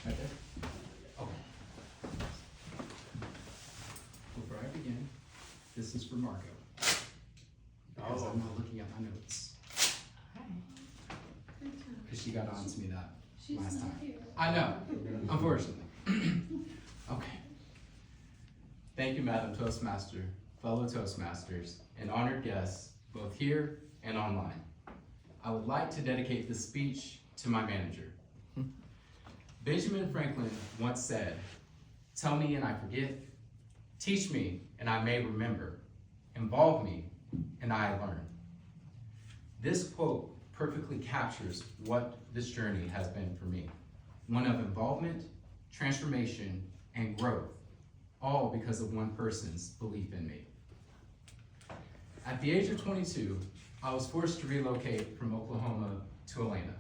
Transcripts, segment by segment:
Right there? Okay. Before I begin, this is for Margot. Because I'm not looking at my notes. Because she got on to me that last time. I know, unfortunately. Okay. Thank you, Madam Toastmaster, fellow Toastmasters, and honored guests, both here and online. I would like to dedicate this speech to my manager. Benjamin Franklin once said, "Tell me and I forget, teach me and I may remember, involve me and I learn." This quote perfectly captures what this journey has been for me. One of involvement, transformation, and growth, all because of one person's belief in me. At the age of 22, I was forced to relocate from Oklahoma to Atlanta.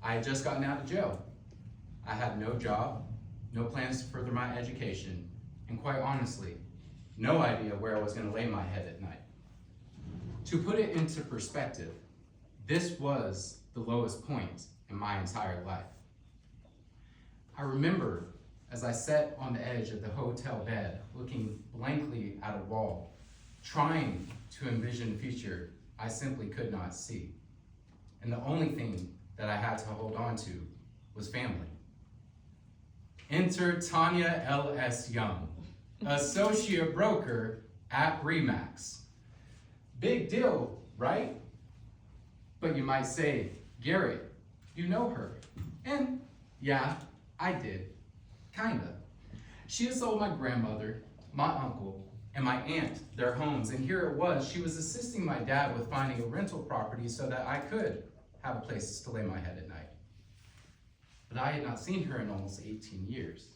I had just gotten out of jail. I had no job, no plans to further my education, and quite honestly, no idea where I was going to lay my head at night. To put it into perspective, this was the lowest point in my entire life. I remember as I sat on the edge of the hotel bed, looking blankly at a wall, trying to envision a future I simply could not see. And the only thing that I had to hold on to was family. Enter Tanya L.S. Young, associate broker at RE/MAX. Big deal, right? But you might say, Garrett, you know her. And yeah, I did, kinda. She had sold my grandmother, my uncle, and my aunt their homes, and here it was, she was assisting my dad with finding a rental property so that I could have a place to lay my head at night. But I had not seen her in almost 18 years.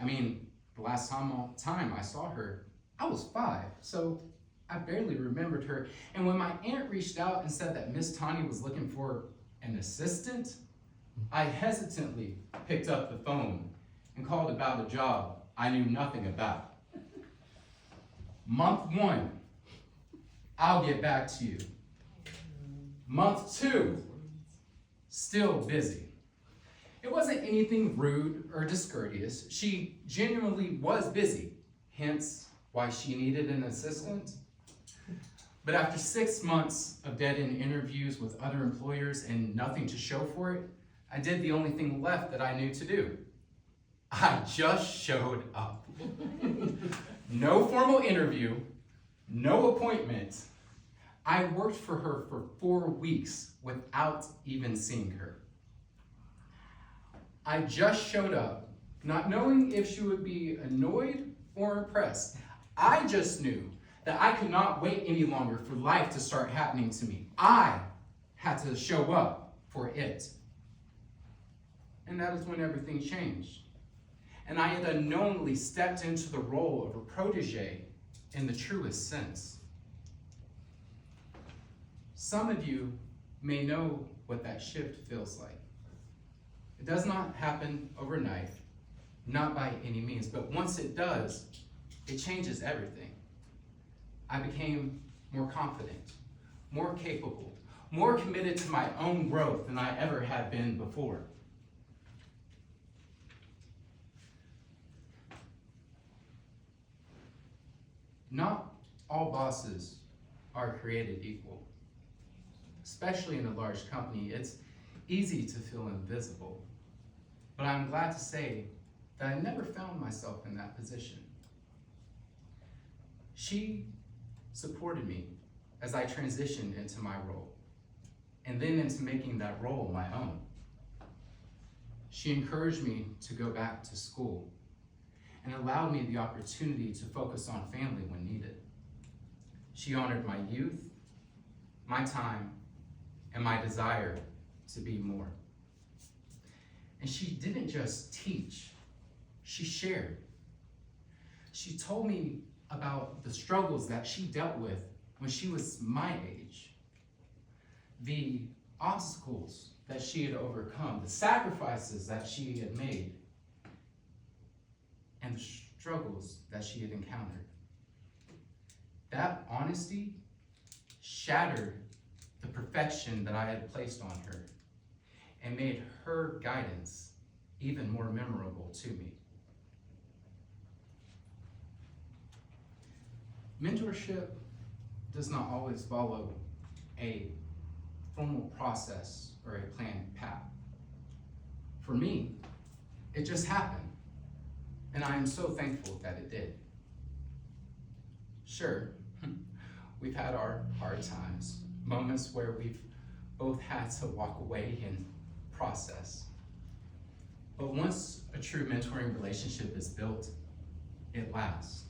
I mean, the last time I saw her, I was 5, so I barely remembered her. And when my aunt reached out and said that Miss Tanya was looking for an assistant, I hesitantly picked up the phone and called about a job I knew nothing about. Month 1, I'll get back to you. Month 2, still busy. It wasn't anything rude or discourteous. She genuinely was busy, hence why she needed an assistant. But after 6 months of dead-end interviews with other employers and nothing to show for it, I did the only thing left that I knew to do. I just showed up. No formal interview, no appointment. I worked for her for 4 weeks without even seeing her. I just showed up, not knowing if she would be annoyed or impressed. I just knew that I could not wait any longer for life to start happening to me. I had to show up for it. And that is when everything changed. And I had unknowingly stepped into the role of a protege in the truest sense. Some of you may know what that shift feels like. It does not happen overnight, not by any means, but once it does, it changes everything. I became more confident, more capable, more committed to my own growth than I ever had been before. Not all bosses are created equal. Especially in a large company, it's easy to feel invisible. But I'm glad to say that I never found myself in that position. She supported me as I transitioned into my role, and then into making that role my own. She encouraged me to go back to school and allowed me the opportunity to focus on family when needed. She honored my youth, my time, and my desire to be more. And she didn't just teach, she shared. She told me about the struggles that she dealt with when she was my age, the obstacles that she had overcome, the sacrifices that she had made, and the struggles that she had encountered. That honesty shattered the perfection that I had placed on her and made her guidance even more memorable to me. Mentorship does not always follow a formal process or a planned path. For me, it just happened, and I am so thankful that it did. Sure, we've had our hard times, moments where we've both had to walk away and process. But once a true mentoring relationship is built, it lasts.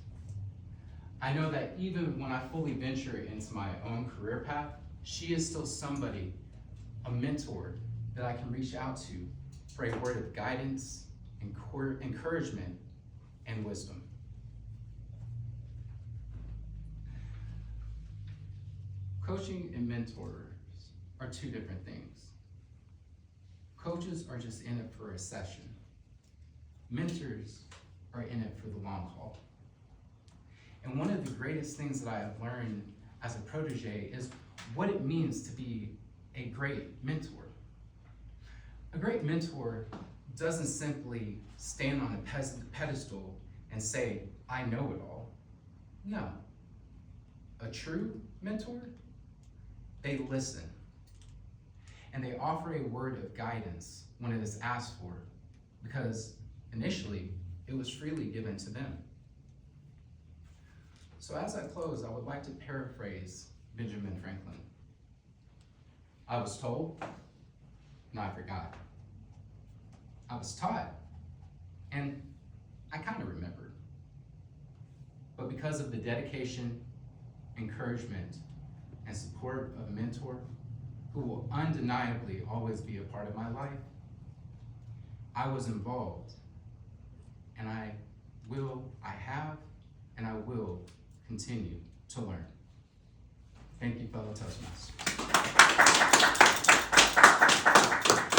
I know that even when I fully venture into my own career path, she is still somebody, a mentor that I can reach out to for a word of guidance, encouragement, and wisdom. Coaching and mentors are two different things. Coaches are just in it for a session. Mentors are in it for the long haul. And one of the greatest things that I have learned as a protege is what it means to be a great mentor. A great mentor doesn't simply stand on a pedestal and say, I know it all. No. A true mentor, they listen. And they offer a word of guidance when it is asked for, because initially it was freely given to them. So as I close, I would like to paraphrase Benjamin Franklin. I was told, and I forgot. I was taught, and I kind of remembered. But because of the dedication, encouragement, and support of a mentor who will undeniably always be a part of my life, I was involved, and I have, and I will continue to learn. Thank you, fellow Toastmasters.